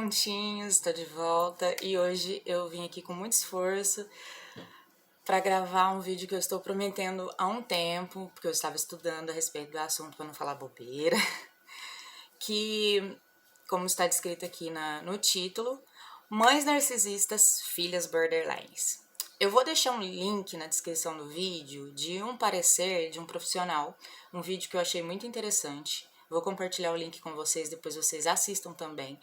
prontinhos, estou de volta e hoje eu vim aqui com muito esforço para gravar um vídeo que eu estou prometendo há um tempo, porque eu estava estudando a respeito do assunto para não falar bobeira, que, como está descrito aqui no título, Mães Narcisistas, Filhas Borderlines. Eu vou deixar um link na descrição do vídeo de um parecer de um profissional, um vídeo que eu achei muito interessante. Vou compartilhar o link com vocês, depois vocês assistam também,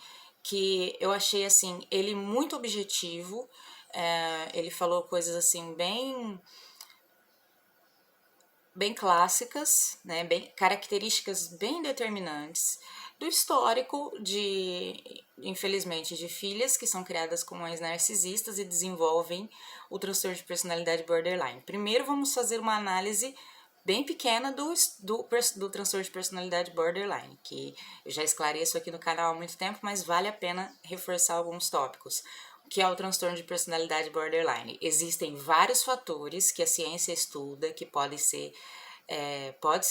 que eu achei, assim, ele muito objetivo, ele falou coisas, assim, bem clássicas, né, características bem determinantes do histórico infelizmente, de filhas que são criadas com mães narcisistas e desenvolvem o transtorno de personalidade borderline. Primeiro vamos fazer uma análise bem pequena do transtorno de personalidade borderline, que eu já esclareço aqui no canal há muito tempo, mas vale a pena reforçar alguns tópicos. O que é o transtorno de personalidade borderline? Existem vários fatores que a ciência estuda que pode-se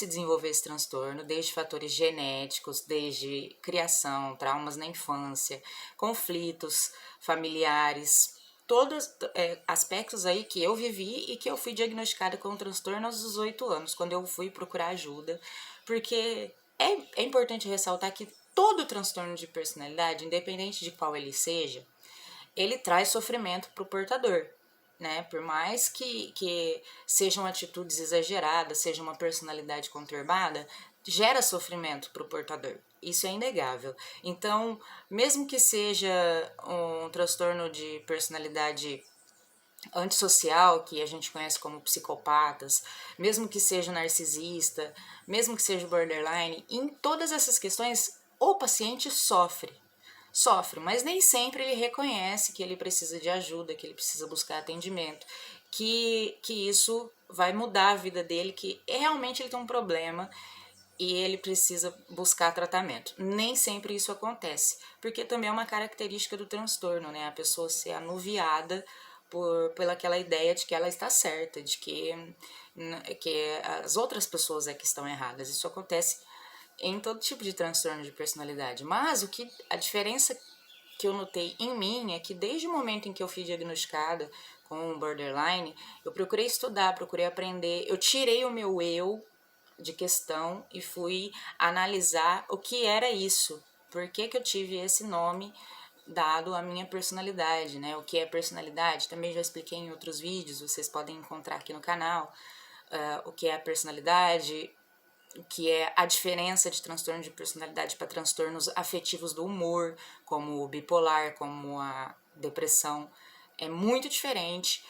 desenvolver esse transtorno, desde fatores genéticos, desde criação, traumas na infância, conflitos familiares, todos aspectos aí que eu vivi e que eu fui diagnosticada com o transtorno aos 18 anos, quando eu fui procurar ajuda, porque é importante ressaltar que todo transtorno de personalidade, independente de qual ele seja, ele traz sofrimento para o portador, né? Por mais que sejam atitudes exageradas, seja uma personalidade conturbada, gera sofrimento para o portador. Isso é inegável. Então, mesmo que seja um transtorno de personalidade antissocial, que a gente conhece como psicopatas, mesmo que seja narcisista, mesmo que seja borderline, em todas essas questões o paciente sofre, mas nem sempre ele reconhece que ele precisa de ajuda, que ele precisa buscar atendimento, que isso vai mudar a vida dele, que realmente ele tem um problema e ele precisa buscar tratamento. Nem sempre isso acontece, porque também é uma característica do transtorno, né? A pessoa ser anuviada pela aquela ideia de que ela está certa, de que as outras pessoas é que estão erradas. Isso acontece em todo tipo de transtorno de personalidade. Mas a diferença que eu notei em mim é que desde o momento em que eu fui diagnosticada com borderline, eu procurei estudar, procurei aprender, eu tirei o meu eu de questão e fui analisar o que era isso, por que eu tive esse nome dado à minha personalidade, né? O que é personalidade, também já expliquei em outros vídeos, vocês podem encontrar aqui no canal, o que é a personalidade, o que é a diferença de transtorno de personalidade para transtornos afetivos do humor, como o bipolar, como a depressão, é muito diferente,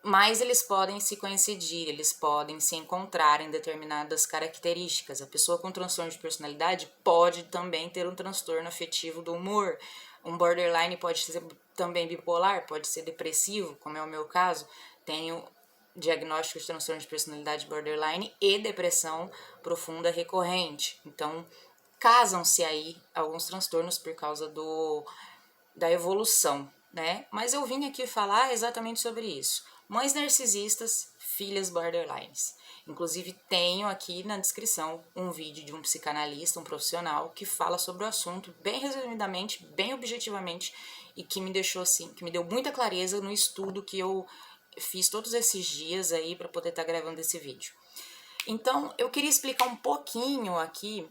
mas eles podem se coincidir, eles podem se encontrar em determinadas características. A pessoa com transtorno de personalidade pode também ter um transtorno afetivo do humor. Um borderline pode ser também bipolar, pode ser depressivo, como é o meu caso. Tenho diagnóstico de transtorno de personalidade borderline e depressão profunda recorrente. Então, casam-se aí alguns transtornos por causa da evolução, né? Mas eu vim aqui falar exatamente sobre isso. Mães narcisistas, filhas borderlines. Inclusive tenho aqui na descrição um vídeo de um psicanalista, um profissional, que fala sobre o assunto bem resumidamente, bem objetivamente, e que me deixou assim, que me deu muita clareza no estudo que eu fiz todos esses dias aí para poder estar gravando esse vídeo. Então, eu queria explicar um pouquinho aqui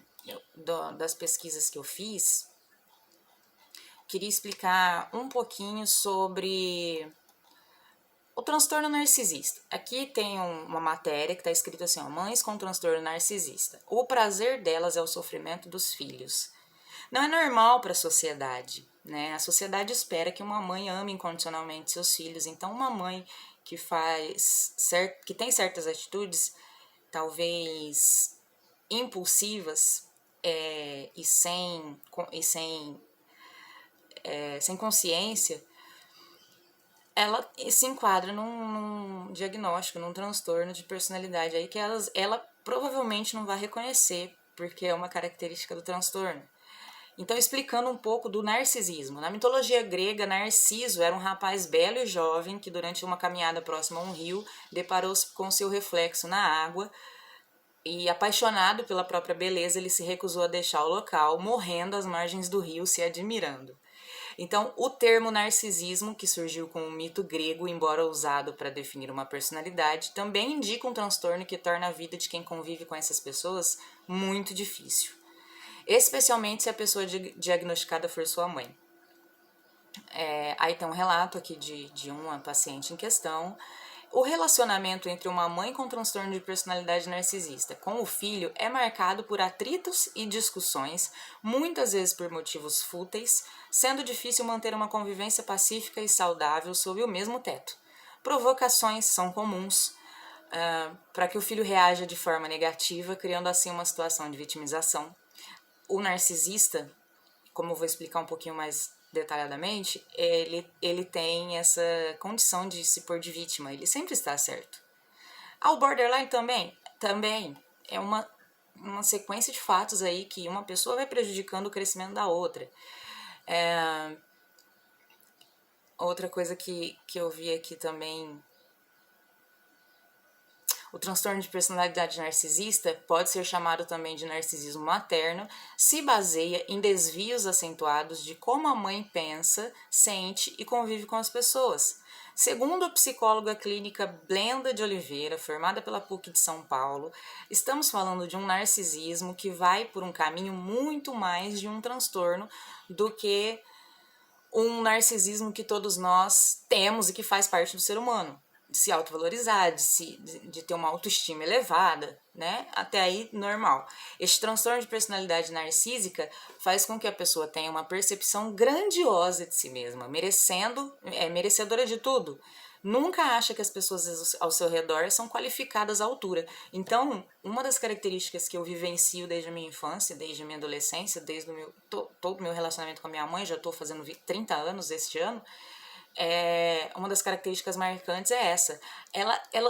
das pesquisas que eu fiz. Queria explicar um pouquinho sobre o transtorno narcisista. Aqui tem uma matéria que está escrito assim, ó, mães com transtorno narcisista. O prazer delas é o sofrimento dos filhos. Não é normal para a sociedade, né? A sociedade espera que uma mãe ame incondicionalmente seus filhos. Então, uma mãe que tem certas atitudes, talvez impulsivas sem consciência, ela se enquadra num diagnóstico, num transtorno de personalidade aí que ela provavelmente não vai reconhecer, porque é uma característica do transtorno. Então, explicando um pouco do narcisismo. Na mitologia grega, Narciso era um rapaz belo e jovem que, durante uma caminhada próxima a um rio, deparou-se com seu reflexo na água e, apaixonado pela própria beleza, ele se recusou a deixar o local, morrendo às margens do rio, se admirando. Então, o termo narcisismo, que surgiu com o mito grego, embora usado para definir uma personalidade, também indica um transtorno que torna a vida de quem convive com essas pessoas muito difícil, especialmente se a pessoa diagnosticada for sua mãe. Aí tem um relato aqui de uma paciente em questão. O relacionamento entre uma mãe com transtorno de personalidade narcisista com o filho é marcado por atritos e discussões, muitas vezes por motivos fúteis, sendo difícil manter uma convivência pacífica e saudável sob o mesmo teto. Provocações são comuns para que o filho reaja de forma negativa, criando assim uma situação de vitimização. O narcisista, como eu vou explicar um pouquinho mais detalhadamente, ele tem essa condição de se pôr de vítima, ele sempre está certo. O borderline também é uma sequência de fatos aí que uma pessoa vai prejudicando o crescimento da outra. Outra coisa que eu vi aqui também, o transtorno de personalidade narcisista pode ser chamado também de narcisismo materno, se baseia em desvios acentuados de como a mãe pensa, sente e convive com as pessoas. Segundo a psicóloga clínica Blenda de Oliveira, formada pela PUC de São Paulo, estamos falando de um narcisismo que vai por um caminho muito mais de um transtorno do que um narcisismo que todos nós temos e que faz parte do ser humano. De se autovalorizar, de ter uma autoestima elevada, né? Até aí, normal. Este transtorno de personalidade narcísica faz com que a pessoa tenha uma percepção grandiosa de si mesma, merecedora de tudo. Nunca acha que as pessoas ao seu redor são qualificadas à altura. Então, uma das características que eu vivencio desde a minha infância, desde a minha adolescência, desde todo o meu relacionamento com a minha mãe, já estou fazendo 30 anos este ano, uma das características marcantes é essa.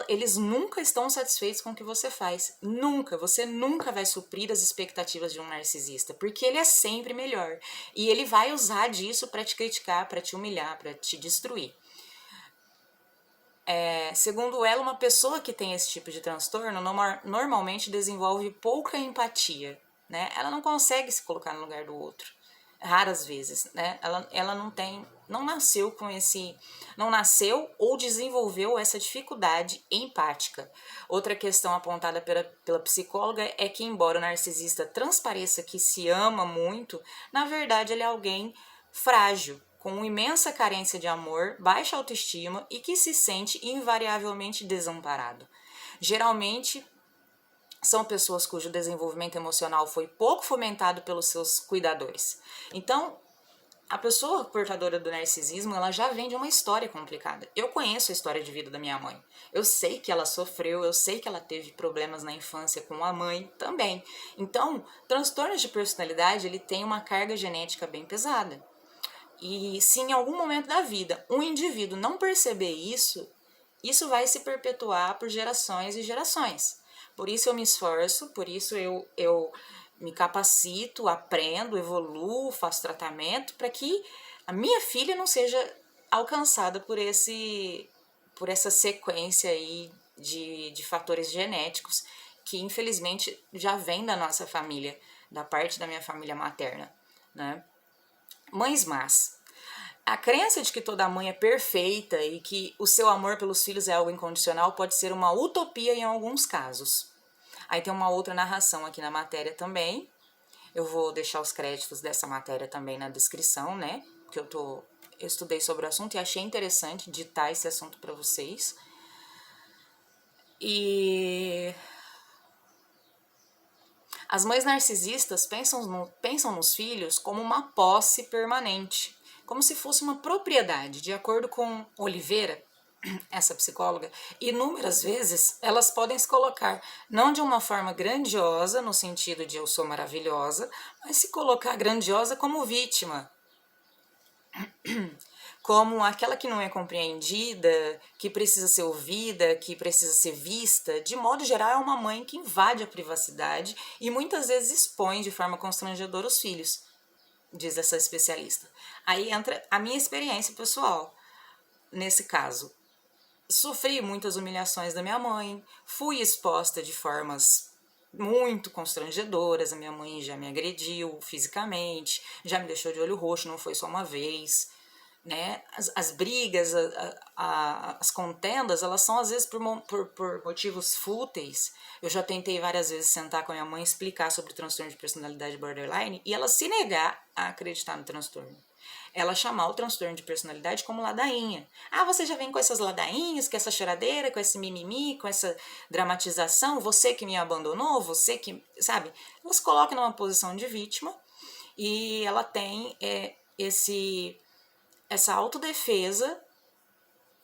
Eles nunca estão satisfeitos com o que você faz. Nunca. Você nunca vai suprir as expectativas de um narcisista, porque ele é sempre melhor. E ele vai usar disso para te criticar, para te humilhar, para te destruir. Segundo ela, uma pessoa que tem esse tipo de transtorno normalmente desenvolve pouca empatia, né? Ela não consegue se colocar no lugar do outro. Raras vezes, né? Ela não nasceu ou desenvolveu essa dificuldade empática. Outra questão apontada pela psicóloga é que, embora o narcisista transpareça que se ama muito, na verdade ele é alguém frágil, com imensa carência de amor, baixa autoestima e que se sente invariavelmente desamparado. Geralmente, são pessoas cujo desenvolvimento emocional foi pouco fomentado pelos seus cuidadores. Então, a pessoa portadora do narcisismo, ela já vem de uma história complicada. Eu conheço a história de vida da minha mãe. Eu sei que ela sofreu, eu sei que ela teve problemas na infância com a mãe também. Então, transtornos de personalidade, ele tem uma carga genética bem pesada. E se em algum momento da vida um indivíduo não perceber isso vai se perpetuar por gerações e gerações. Por isso eu me esforço, por isso eu me capacito, aprendo, evoluo, faço tratamento para que a minha filha não seja alcançada por essa sequência aí de fatores genéticos que infelizmente já vem da nossa família, da parte da minha família materna, né? Mães más. A crença de que toda mãe é perfeita e que o seu amor pelos filhos é algo incondicional pode ser uma utopia em alguns casos. Aí tem uma outra narração aqui na matéria também. Eu vou deixar os créditos dessa matéria também na descrição, né? Porque eu estudei sobre o assunto e achei interessante ditar esse assunto para vocês. E as mães narcisistas pensam nos filhos como uma posse permanente, como se fosse uma propriedade. De acordo com Oliveira, essa psicóloga, inúmeras vezes elas podem se colocar não de uma forma grandiosa, no sentido de eu sou maravilhosa, mas se colocar grandiosa como vítima, como aquela que não é compreendida, que precisa ser ouvida, que precisa ser vista. De modo geral, é uma mãe que invade a privacidade e muitas vezes expõe de forma constrangedora os filhos, diz essa especialista. Aí entra a minha experiência pessoal. Nesse caso, sofri muitas humilhações da minha mãe, fui exposta de formas muito constrangedoras. A minha mãe já me agrediu fisicamente, já me deixou de olho roxo, não foi só uma vez, né? As brigas, as contendas, elas são às vezes por motivos fúteis. Eu já tentei várias vezes sentar com a minha mãe e explicar sobre o transtorno de personalidade borderline e ela se negar a acreditar no transtorno. Ela chamar o transtorno de personalidade como ladainha. Ah, você já vem com essas ladainhas, com essa choradeira, com esse mimimi, com essa dramatização, você que me abandonou, você que, sabe? Ela se coloca numa posição de vítima e ela tem essa autodefesa,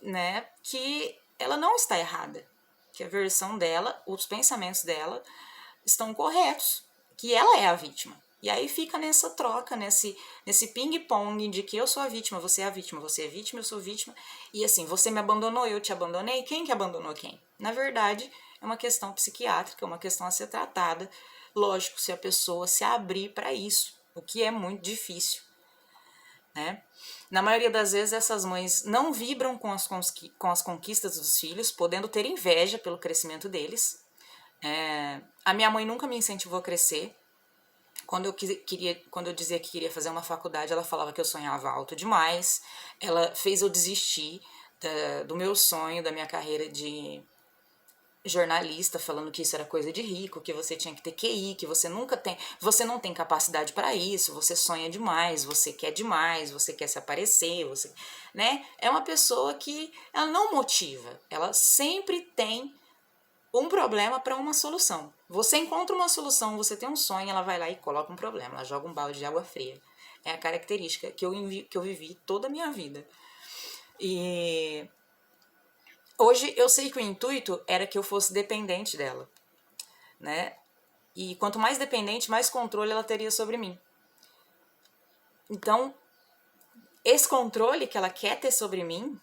né, que ela não está errada, que a versão dela, os pensamentos dela estão corretos, que ela é a vítima. E aí fica nessa troca, nesse ping-pong de que eu sou a vítima, você é a vítima, você é vítima, eu sou vítima. E assim, você me abandonou, eu te abandonei, quem que abandonou quem? Na verdade, é uma questão psiquiátrica, é uma questão a ser tratada. Lógico, se a pessoa se abrir para isso, o que é muito difícil, né? Na maioria das vezes, essas mães não vibram com as conquistas dos filhos, podendo ter inveja pelo crescimento deles. A minha mãe nunca me incentivou a crescer. Quando eu dizia que queria fazer uma faculdade, ela falava que eu sonhava alto demais. Ela fez eu desistir do meu sonho, da minha carreira de jornalista, falando que isso era coisa de rico, que você tinha que ter QI, que você não tem capacidade para isso, você sonha demais, você quer se aparecer, né? É uma pessoa que ela não motiva, ela sempre tem um problema para uma solução. Você encontra uma solução, você tem um sonho, ela vai lá e coloca um problema, ela joga um balde de água fria. É a característica que eu vivi toda a minha vida. E hoje eu sei que o intuito era que eu fosse dependente dela, né? E quanto mais dependente, mais controle ela teria sobre mim. Então, esse controle que ela quer ter sobre mim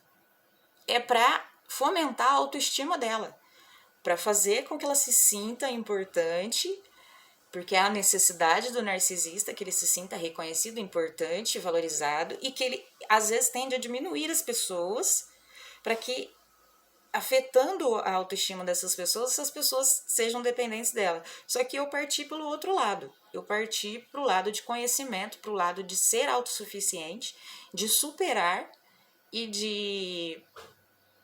é para fomentar a autoestima dela, para fazer com que ela se sinta importante, porque é a necessidade do narcisista que ele se sinta reconhecido, importante, valorizado, e que ele às vezes tende a diminuir as pessoas para que, afetando a autoestima dessas pessoas, essas pessoas sejam dependentes dela. Só que eu parti pelo outro lado. Eu parti pro lado de conhecimento, pro lado de ser autossuficiente, de superar e de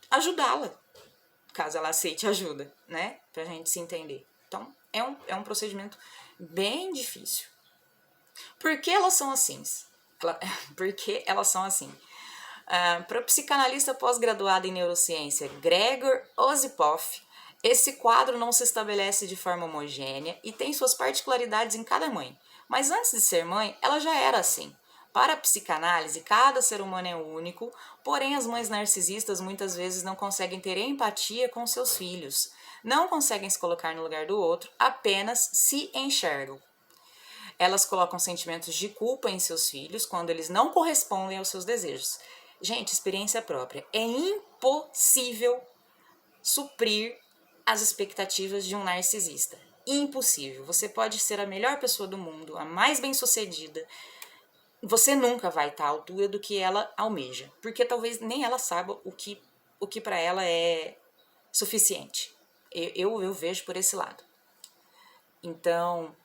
ajudá-la, caso ela aceite ajuda, né? Pra gente se entender. Então, é um procedimento bem difícil. Por que elas são assim? Por que elas são assim? Para o psicanalista pós-graduado em neurociência Gregor Osipov, esse quadro não se estabelece de forma homogênea e tem suas particularidades em cada mãe. Mas antes de ser mãe, ela já era assim. Para a psicanálise, cada ser humano é único, porém as mães narcisistas muitas vezes não conseguem ter empatia com seus filhos, não conseguem se colocar no lugar do outro, apenas se enxergam. Elas colocam sentimentos de culpa em seus filhos quando eles não correspondem aos seus desejos. Gente, experiência própria. É impossível suprir as expectativas de um narcisista. Impossível. Você pode ser a melhor pessoa do mundo, a mais bem-sucedida. Você nunca vai estar à altura do que ela almeja, porque talvez nem ela saiba o que para ela é suficiente. Eu vejo por esse lado. Então,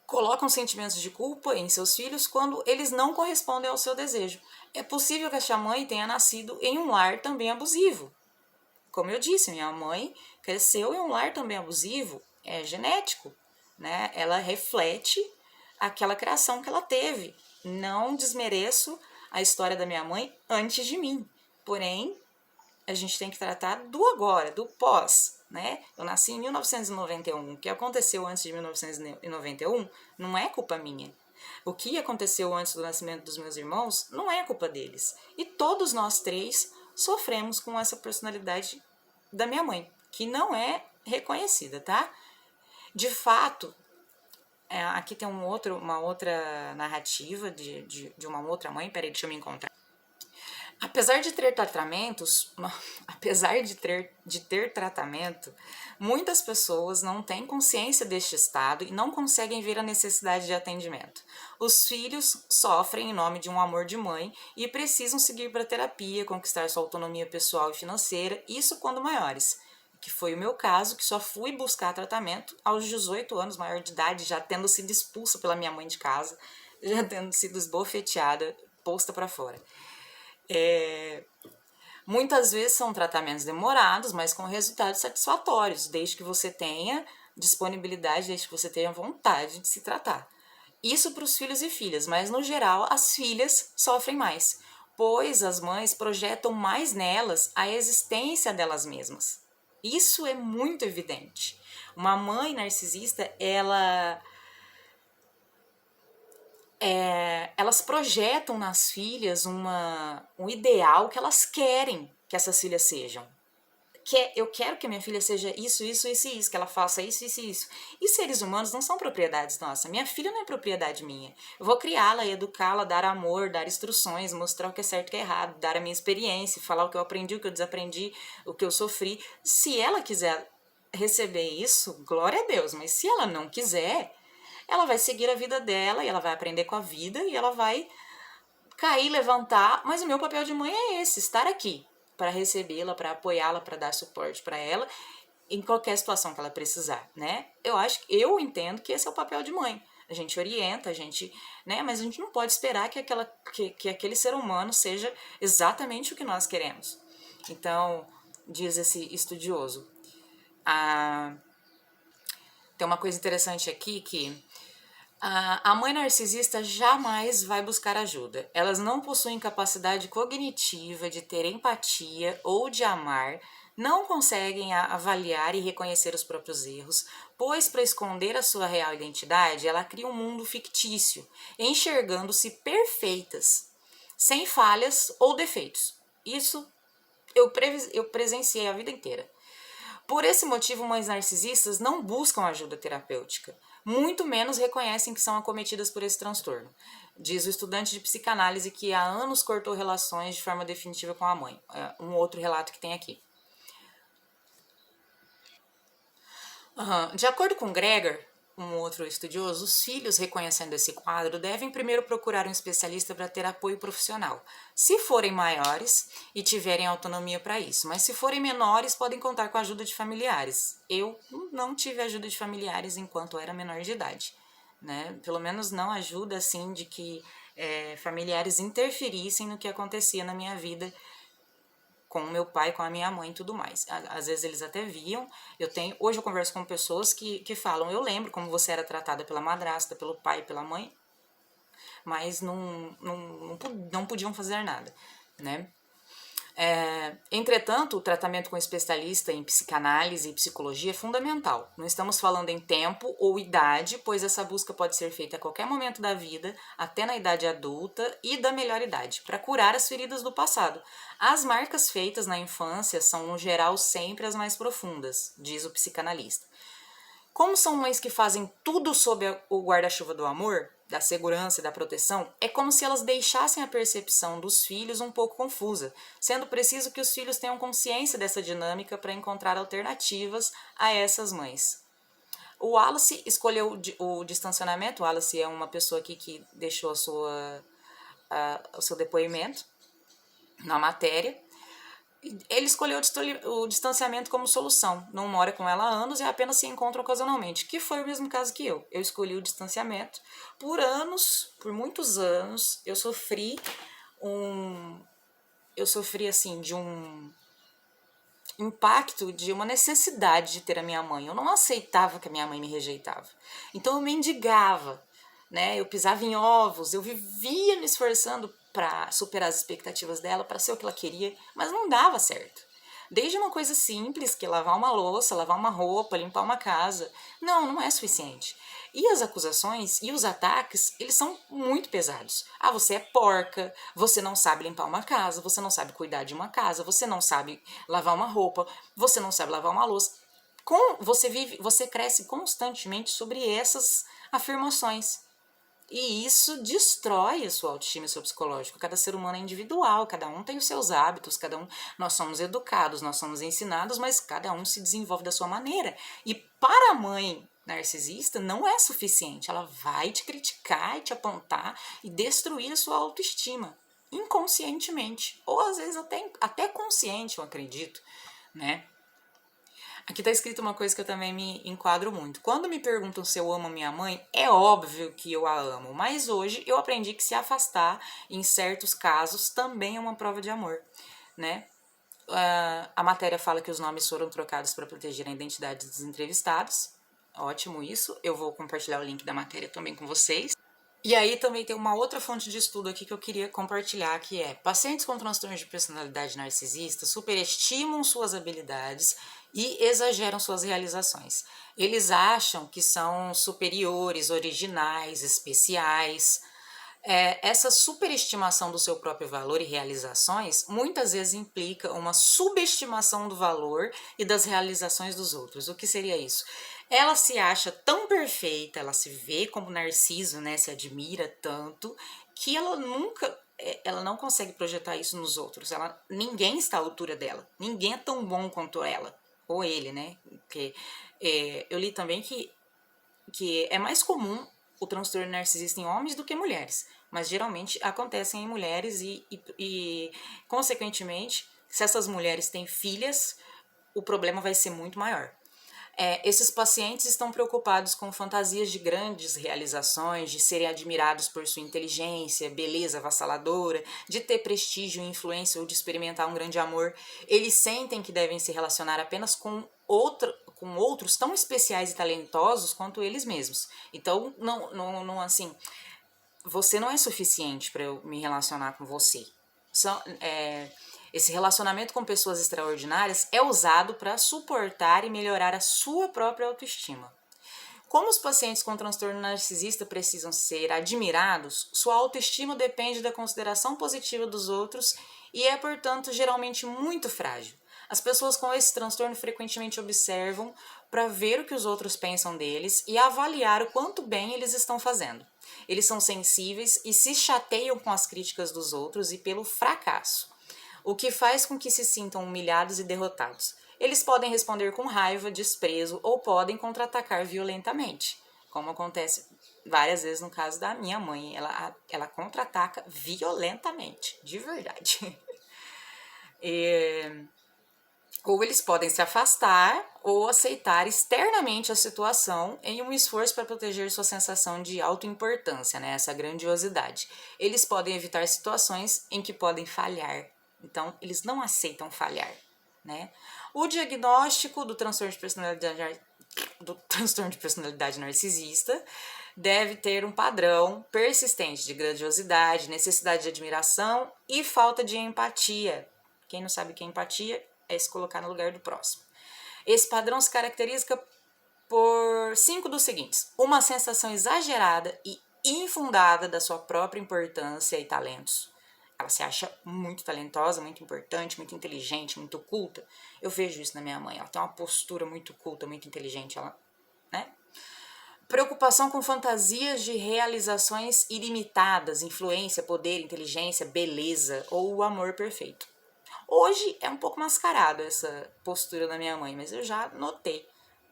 colocam sentimentos de culpa em seus filhos quando eles não correspondem ao seu desejo. É possível que essa mãe tenha nascido em um lar também abusivo. Como eu disse, minha mãe cresceu em um lar também abusivo, é genético, né? Ela reflete aquela criação que ela teve. Não desmereço a história da minha mãe antes de mim, porém, a gente tem que tratar do agora, do pós, né? Eu nasci em 1991, o que aconteceu antes de 1991 não é culpa minha. O que aconteceu antes do nascimento dos meus irmãos não é culpa deles. E todos nós três sofremos com essa personalidade da minha mãe, que não é reconhecida, tá? De fato, aqui tem uma outra narrativa de uma outra mãe, peraí, deixa eu me encontrar. Apesar de ter tratamento, muitas pessoas não têm consciência deste estado e não conseguem ver a necessidade de atendimento. Os filhos sofrem em nome de um amor de mãe e precisam seguir para a terapia, conquistar sua autonomia pessoal e financeira, isso quando maiores. que foi o meu caso, que só fui buscar tratamento aos 18 anos, maior de idade, já tendo sido expulsa pela minha mãe de casa, já tendo sido esbofeteada, posta para fora. Muitas vezes são tratamentos demorados, mas com resultados satisfatórios, desde que você tenha disponibilidade, desde que você tenha vontade de se tratar. Isso para os filhos e filhas, mas no geral as filhas sofrem mais, pois as mães projetam mais nelas a existência delas mesmas. Isso é muito evidente. Uma mãe narcisista, elas projetam nas filhas um ideal que elas querem que essas filhas sejam. Eu quero que minha filha seja isso, que ela faça isso. E seres humanos não são propriedades nossas. Minha filha não é propriedade minha. Eu vou criá-la, educá-la, dar amor, dar instruções, mostrar o que é certo e o que é errado, dar a minha experiência, falar o que eu aprendi, o que eu desaprendi, o que eu sofri. Se ela quiser receber isso, glória a Deus. Mas se ela não quiser, ela vai seguir a vida dela e ela vai aprender com a vida e ela vai cair, levantar. Mas o meu papel de mãe é esse, estar aqui para recebê-la, para apoiá-la, para dar suporte para ela em qualquer situação que ela precisar, né? Eu entendo que esse é o papel de mãe. A gente orienta, né? Mas a gente não pode esperar que aquele ser humano seja exatamente o que nós queremos. Então, diz esse estudioso. Tem uma coisa interessante aqui que a mãe narcisista jamais vai buscar ajuda. Elas não possuem capacidade cognitiva de ter empatia ou de amar, não conseguem avaliar e reconhecer os próprios erros, pois para esconder a sua real identidade, ela cria um mundo fictício, enxergando-se perfeitas, sem falhas ou defeitos. Isso eu presenciei a vida inteira. Por esse motivo, mães narcisistas não buscam ajuda terapêutica, muito menos reconhecem que são acometidas por esse transtorno. Diz o estudante de psicanálise que há anos cortou relações de forma definitiva com a mãe. Um outro relato que tem aqui. De acordo com Greger, um outro estudioso, os filhos, reconhecendo esse quadro, devem primeiro procurar um especialista para ter apoio profissional. Se forem maiores e tiverem autonomia para isso, mas se forem menores, podem contar com a ajuda de familiares. Eu não tive ajuda de familiares enquanto era menor de idade, né? Pelo menos não ajuda assim de que familiares interferissem no que acontecia na minha vida com o meu pai, com a minha mãe e tudo mais. Às vezes eles até viam. Hoje eu converso com pessoas que falam, eu lembro como você era tratada pela madrasta, pelo pai, pela mãe, mas não podiam fazer nada, né? Entretanto, o tratamento com especialista em psicanálise e psicologia é fundamental. Não estamos falando em tempo ou idade, pois essa busca pode ser feita a qualquer momento da vida, até na idade adulta e da melhor idade, para curar as feridas do passado. As marcas feitas na infância são, no geral, sempre as mais profundas, diz o psicanalista. Como são mães que fazem tudo sob o guarda-chuva do amor, da segurança e da proteção, é como se elas deixassem a percepção dos filhos um pouco confusa, sendo preciso que os filhos tenham consciência dessa dinâmica para encontrar alternativas a essas mães. O Wallace escolheu o distanciamento. O Wallace é uma pessoa aqui que deixou o seu depoimento na matéria. Ele escolheu o distanciamento como solução. Não mora com ela há anos e apenas se encontram ocasionalmente, que foi o mesmo caso que eu. Eu escolhi o distanciamento. Por muitos anos, eu sofri assim de um impacto, de uma necessidade de ter a minha mãe. Eu não aceitava que a minha mãe me rejeitava. Então eu mendigava, né? Eu pisava em ovos, eu vivia me esforçando para superar as expectativas dela, para ser o que ela queria, mas não dava certo. Desde uma coisa simples, que é lavar uma louça, lavar uma roupa, limpar uma casa, não é suficiente. E as acusações e os ataques, eles são muito pesados. Você é porca, você não sabe limpar uma casa, você não sabe cuidar de uma casa, você não sabe lavar uma roupa, você não sabe lavar uma louça. Você cresce constantemente sobre essas afirmações. E isso destrói a sua autoestima e o seu psicológico. Cada ser humano é individual, cada um tem os seus hábitos, nós somos educados, nós somos ensinados, mas cada um se desenvolve da sua maneira. E para a mãe narcisista não é suficiente. Ela vai te criticar e te apontar e destruir a sua autoestima, inconscientemente. Ou às vezes até consciente, eu acredito, né? Aqui tá escrito uma coisa que eu também me enquadro muito. Quando me perguntam se eu amo minha mãe, é óbvio que eu a amo, mas hoje eu aprendi que se afastar, em certos casos, também é uma prova de amor, né? A matéria fala que os nomes foram trocados para proteger a identidade dos entrevistados. Ótimo isso. Eu vou compartilhar o link da matéria também com vocês. E aí também tem uma outra fonte de estudo aqui que eu queria compartilhar, que é: pacientes com transtornos de personalidade narcisista superestimam suas habilidades e exageram suas realizações. Eles acham que são superiores, originais, especiais. Essa superestimação do seu próprio valor e realizações muitas vezes implica uma subestimação do valor e das realizações dos outros. O que seria isso? Ela se acha tão perfeita, ela se vê como Narciso, né, se admira tanto, que ela não consegue projetar isso nos outros. Ninguém está à altura dela, ninguém é tão bom quanto ela, ou ele, né? Porque eu li também que é mais comum o transtorno narcisista em homens do que mulheres, mas geralmente acontecem em mulheres e consequentemente, se essas mulheres têm filhas, o problema vai ser muito maior. Esses pacientes estão preocupados com fantasias de grandes realizações, de serem admirados por sua inteligência, beleza avassaladora, de ter prestígio, influência ou de experimentar um grande amor. Eles sentem que devem se relacionar apenas com outros tão especiais e talentosos quanto eles mesmos. Então, não assim, você não é suficiente para eu me relacionar com você. Esse relacionamento com pessoas extraordinárias é usado para suportar e melhorar a sua própria autoestima. Como os pacientes com transtorno narcisista precisam ser admirados, sua autoestima depende da consideração positiva dos outros e é, portanto, geralmente muito frágil. As pessoas com esse transtorno frequentemente observam para ver o que os outros pensam deles e avaliar o quanto bem eles estão fazendo. Eles são sensíveis e se chateiam com as críticas dos outros e pelo fracasso, o que faz com que se sintam humilhados e derrotados. Eles podem responder com raiva, desprezo ou podem contra-atacar violentamente, como acontece várias vezes no caso da minha mãe. Ela contra-ataca violentamente, de verdade. Ou eles podem se afastar ou aceitar externamente a situação em um esforço para proteger sua sensação de autoimportância, né? Essa grandiosidade. Eles podem evitar situações em que podem falhar. Então, eles não aceitam falhar, né? O diagnóstico do transtorno de personalidade narcisista deve ter um padrão persistente de grandiosidade, necessidade de admiração e falta de empatia. Quem não sabe o que é empatia é se colocar no lugar do próximo. Esse padrão se caracteriza por 5 dos seguintes: uma sensação exagerada e infundada da sua própria importância e talentos. Ela se acha muito talentosa, muito importante, muito inteligente, muito culta. Eu vejo isso na minha mãe. Ela tem uma postura muito culta, muito inteligente. Né? Preocupação com fantasias de realizações ilimitadas, influência, poder, inteligência, beleza ou o amor perfeito. Hoje é um pouco mascarado essa postura da minha mãe, mas eu já notei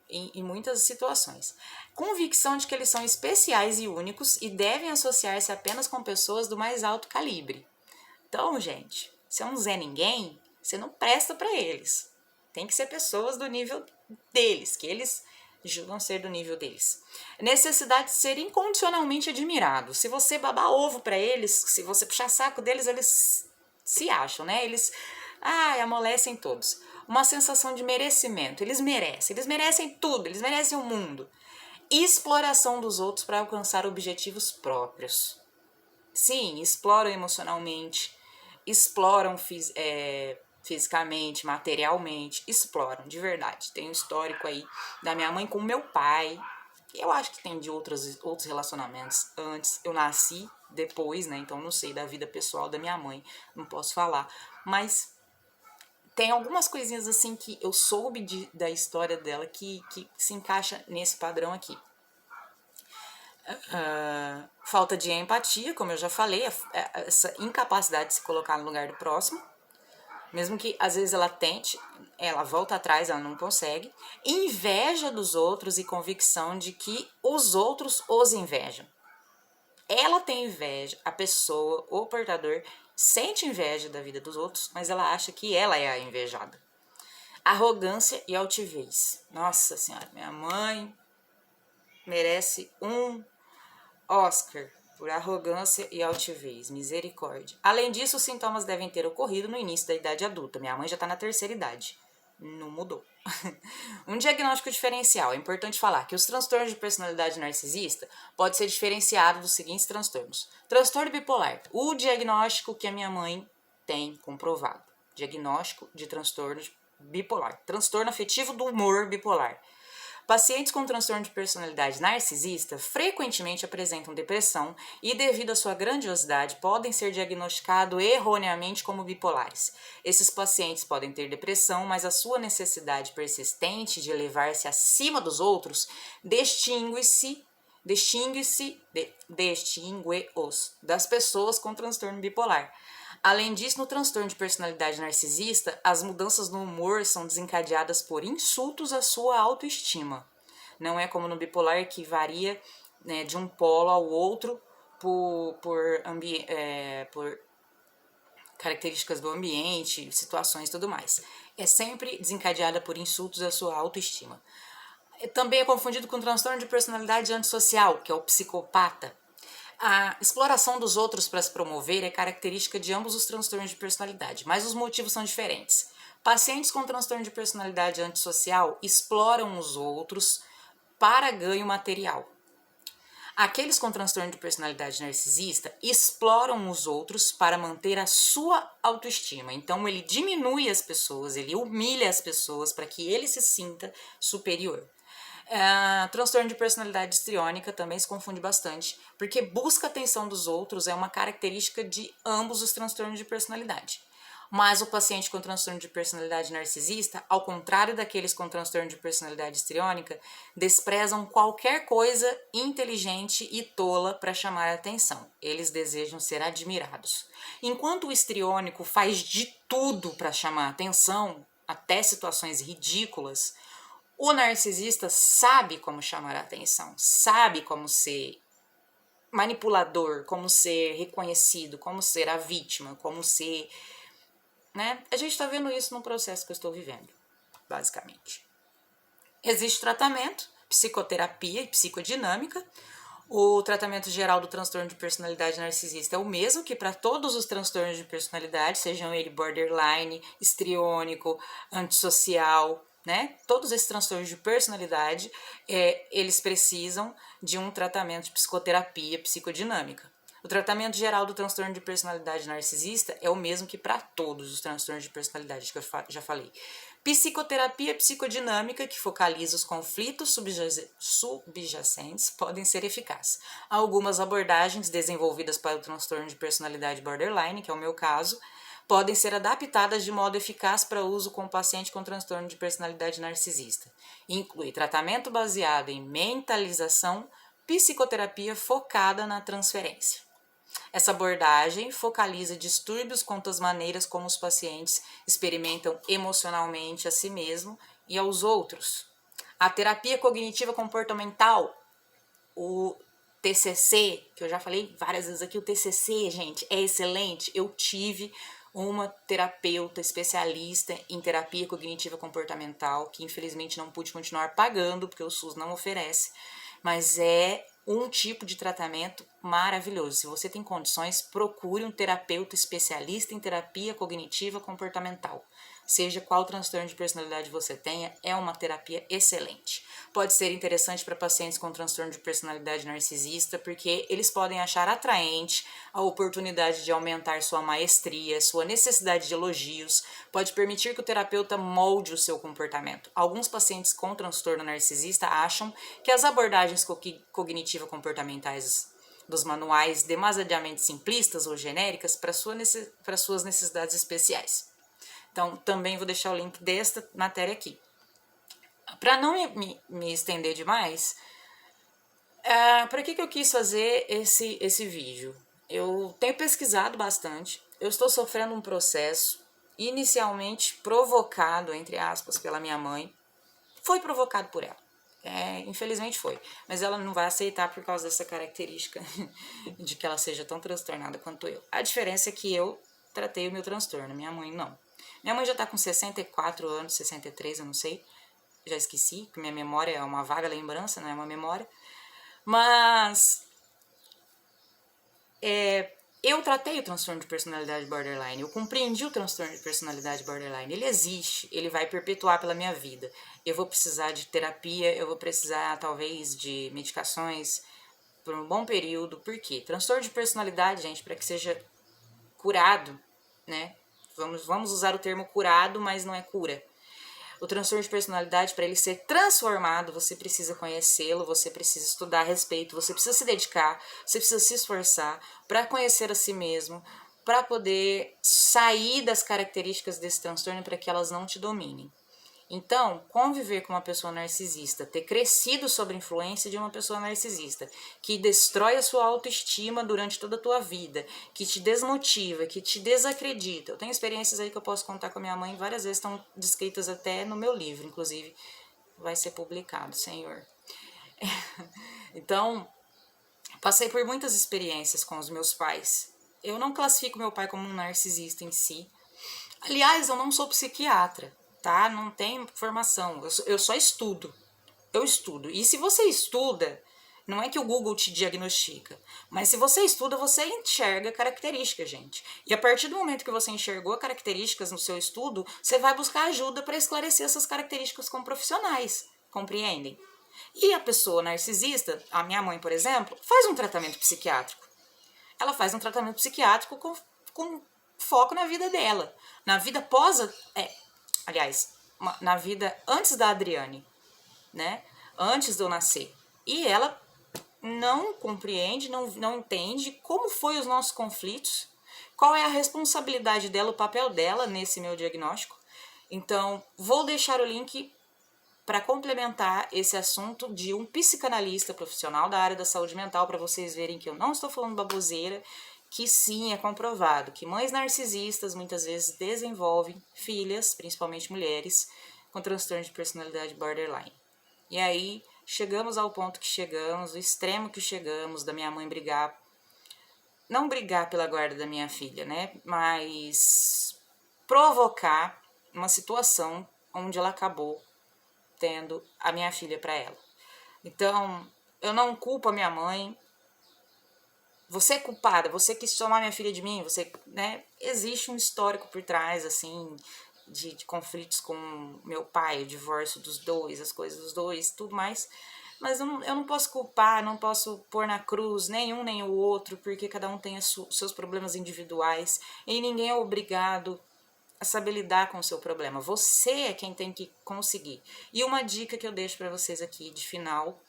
em muitas situações. Convicção de que eles são especiais e únicos e devem associar-se apenas com pessoas do mais alto calibre. Então, gente, se é um Zé Ninguém, você não presta para eles. Tem que ser pessoas do nível deles, que eles julgam ser do nível deles. Necessidade de ser incondicionalmente admirado. Se você babar ovo para eles, se você puxar saco deles, eles se acham, né? Eles amolecem todos. Uma sensação de merecimento. Eles merecem tudo, eles merecem o mundo. Exploração dos outros para alcançar objetivos próprios. Sim, exploram emocionalmente, exploram fisicamente, materialmente, exploram, de verdade. Tem um histórico aí da minha mãe com o meu pai. Eu acho que tem de outros relacionamentos antes. Eu nasci depois, né? Então não sei da vida pessoal da minha mãe, não posso falar. Mas tem algumas coisinhas assim que eu soube da história dela que se encaixa nesse padrão aqui. Falta de empatia, como eu já falei, essa incapacidade de se colocar no lugar do próximo. Mesmo que às vezes ela tente, ela volta atrás, ela não consegue. Inveja dos outros e convicção de que os outros os invejam. Ela tem inveja, a pessoa, o portador, sente inveja da vida dos outros, mas ela acha que ela é a invejada. Arrogância e altivez. Nossa senhora, minha mãe merece um Oscar por arrogância e altivez. Misericórdia. Além disso, os sintomas devem ter ocorrido no início da idade adulta. Minha mãe já está na terceira idade. Não mudou. Um diagnóstico diferencial. É importante falar que os transtornos de personalidade narcisista pode ser diferenciado dos seguintes transtornos. Transtorno bipolar. O diagnóstico que a minha mãe tem comprovado. Diagnóstico de transtorno bipolar. Transtorno afetivo do humor bipolar. Pacientes com transtorno de personalidade narcisista frequentemente apresentam depressão e, devido à sua grandiosidade, podem ser diagnosticados erroneamente como bipolares. Esses pacientes podem ter depressão, mas a sua necessidade persistente de elevar-se acima dos outros distingue-os das pessoas com transtorno bipolar. Além disso, no transtorno de personalidade narcisista, as mudanças no humor são desencadeadas por insultos à sua autoestima. Não é como no bipolar, que varia, né, de um polo ao outro por características do ambiente, situações e tudo mais. É sempre desencadeada por insultos à sua autoestima. Também é confundido com o transtorno de personalidade antissocial, que é o psicopata. A exploração dos outros para se promover é característica de ambos os transtornos de personalidade, mas os motivos são diferentes. Pacientes com transtorno de personalidade antissocial exploram os outros para ganho material. Aqueles com transtorno de personalidade narcisista exploram os outros para manter a sua autoestima. Então ele diminui as pessoas, ele humilha as pessoas para que ele se sinta superior. Transtorno de personalidade histriônica também se confunde bastante, porque busca a atenção dos outros é uma característica de ambos os transtornos de personalidade. Mas o paciente com transtorno de personalidade narcisista, ao contrário daqueles com transtorno de personalidade histriônica, desprezam qualquer coisa inteligente e tola para chamar a atenção. Eles desejam ser admirados. Enquanto o histriônico faz de tudo para chamar a atenção, até situações ridículas, o narcisista sabe como chamar a atenção, sabe como ser manipulador, como ser reconhecido, como ser a vítima, como ser... né? A gente está vendo isso no processo que eu estou vivendo, basicamente. Existe tratamento, psicoterapia e psicodinâmica. O tratamento geral do transtorno de personalidade narcisista é o mesmo que para todos os transtornos de personalidade, sejam ele borderline, histriônico, antissocial, né? Todos esses transtornos de personalidade, eles precisam de um tratamento de psicoterapia psicodinâmica. O tratamento geral do transtorno de personalidade narcisista é o mesmo que para todos os transtornos de personalidade que eu já falei. Psicoterapia psicodinâmica, que focaliza os conflitos subjacentes, podem ser eficazes. Algumas abordagens desenvolvidas para o transtorno de personalidade borderline, que é o meu caso, podem ser adaptadas de modo eficaz para uso com o paciente com transtorno de personalidade narcisista. Inclui tratamento baseado em mentalização, psicoterapia focada na transferência. Essa abordagem focaliza distúrbios quanto às maneiras como os pacientes experimentam emocionalmente a si mesmo e aos outros. A terapia cognitiva comportamental, o TCC, que eu já falei várias vezes aqui, o TCC, gente, é excelente. Eu tive uma terapeuta especialista em terapia cognitiva comportamental, que infelizmente não pude continuar pagando, porque o SUS não oferece, mas é um tipo de tratamento maravilhoso. Se você tem condições, procure um terapeuta especialista em terapia cognitiva comportamental. Seja qual transtorno de personalidade você tenha, é uma terapia excelente. Pode ser interessante para pacientes com transtorno de personalidade narcisista, porque eles podem achar atraente a oportunidade de aumentar sua maestria, sua necessidade de elogios, pode permitir que o terapeuta molde o seu comportamento. Alguns pacientes com transtorno narcisista acham que as abordagens cognitivo-comportamentais dos manuais demasiadamente simplistas ou genéricas para suas necessidades especiais. Então, também vou deixar o link desta matéria aqui. Para não me estender demais, para que eu quis fazer esse vídeo? Eu tenho pesquisado bastante, eu estou sofrendo um processo inicialmente provocado, entre aspas, pela minha mãe. Foi provocado por ela. Infelizmente foi, mas ela não vai aceitar por causa dessa característica de que ela seja tão transtornada quanto eu. A diferença é que eu tratei o meu transtorno, minha mãe não. Minha mãe já tá com 64 anos, 63, eu não sei. Já esqueci, porque minha memória é uma vaga lembrança, não é uma memória. Mas eu tratei o transtorno de personalidade borderline, eu compreendi o transtorno de personalidade borderline. Ele existe, ele vai perpetuar pela minha vida. Eu vou precisar de terapia, eu vou precisar talvez de medicações por um bom período. Por quê? Transtorno de personalidade, gente, para que seja curado, né? Vamos usar o termo curado, mas não é cura. O transtorno de personalidade, para ele ser transformado, você precisa conhecê-lo, você precisa estudar a respeito, você precisa se dedicar, você precisa se esforçar para conhecer a si mesmo, para poder sair das características desse transtorno para que elas não te dominem. Então, conviver com uma pessoa narcisista, ter crescido sob a influência de uma pessoa narcisista, que destrói a sua autoestima durante toda a tua vida, que te desmotiva, que te desacredita. Eu tenho experiências aí que eu posso contar com a minha mãe, várias vezes estão descritas até no meu livro, inclusive vai ser publicado, Senhor. Então, passei por muitas experiências com os meus pais. Eu não classifico meu pai como um narcisista em si. Aliás, eu não sou psiquiatra, tá? Não tenho formação. Eu só estudo. Eu estudo. E se você estuda, não é que o Google te diagnostica, mas se você estuda, você enxerga características, gente. E a partir do momento que você enxergou características no seu estudo, você vai buscar ajuda para esclarecer essas características com profissionais. Compreendem? E a pessoa narcisista, a minha mãe, por exemplo, faz um tratamento psiquiátrico. Ela faz um tratamento psiquiátrico com foco na vida dela. Na vida pós... aliás, na vida antes da Adriane, né? Antes de eu nascer. E ela não compreende, não entende como foi os nossos conflitos, qual é a responsabilidade dela, o papel dela nesse meu diagnóstico. Então, vou deixar o link para complementar esse assunto de um psicanalista profissional da área da saúde mental, para vocês verem que eu não estou falando baboseira, que sim, é comprovado que mães narcisistas muitas vezes desenvolvem filhas, principalmente mulheres, com transtorno de personalidade borderline. E aí, chegamos ao ponto que chegamos, o extremo que chegamos da minha mãe brigar, não brigar pela guarda da minha filha, né, mas provocar uma situação onde ela acabou tendo a minha filha para ela. Então, eu não culpo a minha mãe. Você é culpada, você quis tomar minha filha de mim, você, né? Existe um histórico por trás, assim, de conflitos com meu pai, o divórcio dos dois, as coisas dos dois, tudo mais. Mas eu não posso culpar, não posso pôr na cruz nenhum nem o outro, porque cada um tem os seus problemas individuais e ninguém é obrigado a saber lidar com o seu problema. Você é quem tem que conseguir. E uma dica que eu deixo para vocês aqui de final,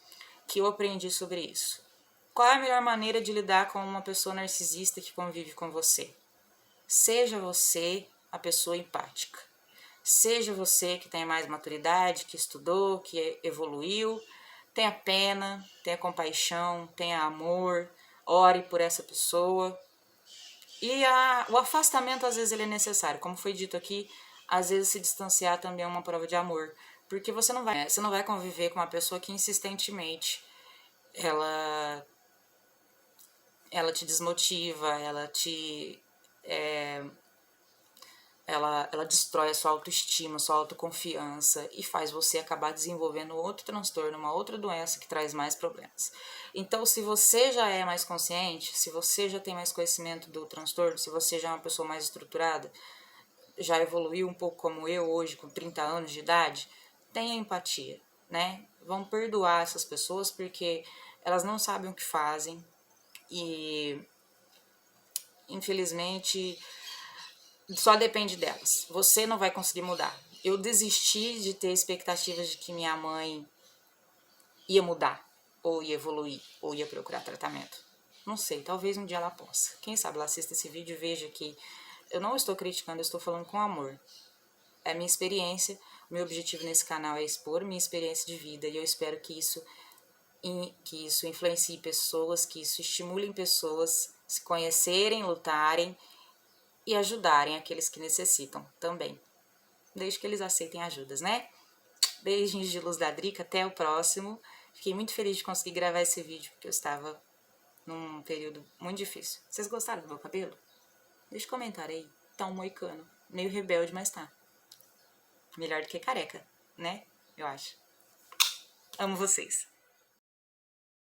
que eu aprendi sobre isso. Qual é a melhor maneira de lidar com uma pessoa narcisista que convive com você? Seja você a pessoa empática. Seja você que tem mais maturidade, que estudou, que evoluiu. Tenha pena, tenha compaixão, tenha amor. Ore por essa pessoa. E o afastamento, às vezes, ele é necessário. Como foi dito aqui, às vezes se distanciar também é uma prova de amor. Porque você não vai conviver com uma pessoa que insistentemente ela te desmotiva, ela destrói a sua autoestima, sua autoconfiança e faz você acabar desenvolvendo outro transtorno, uma outra doença que traz mais problemas. Então, se você já é mais consciente, se você já tem mais conhecimento do transtorno, se você já é uma pessoa mais estruturada, já evoluiu um pouco como eu hoje, com 30 anos de idade, tenha empatia, né? Vamos perdoar essas pessoas porque elas não sabem o que fazem e, infelizmente, só depende delas. Você não vai conseguir mudar. Eu desisti de ter expectativas de que minha mãe ia mudar, ou ia evoluir, ou ia procurar tratamento. Não sei, talvez um dia ela possa. Quem sabe ela assista esse vídeo e veja que eu não estou criticando, eu estou falando com amor. É a minha experiência, o meu objetivo nesse canal é expor minha experiência de vida e eu espero que isso influencie pessoas, que isso estimule pessoas a se conhecerem, lutarem e ajudarem aqueles que necessitam também. Desde que eles aceitem ajudas, né? Beijinhos de luz da Drica, até o próximo. Fiquei muito feliz de conseguir gravar esse vídeo, porque eu estava num período muito difícil. Vocês gostaram do meu cabelo? Deixa um comentário aí. Tá um moicano. meio rebelde, mas tá. Melhor do que careca, né? Eu acho. Amo vocês.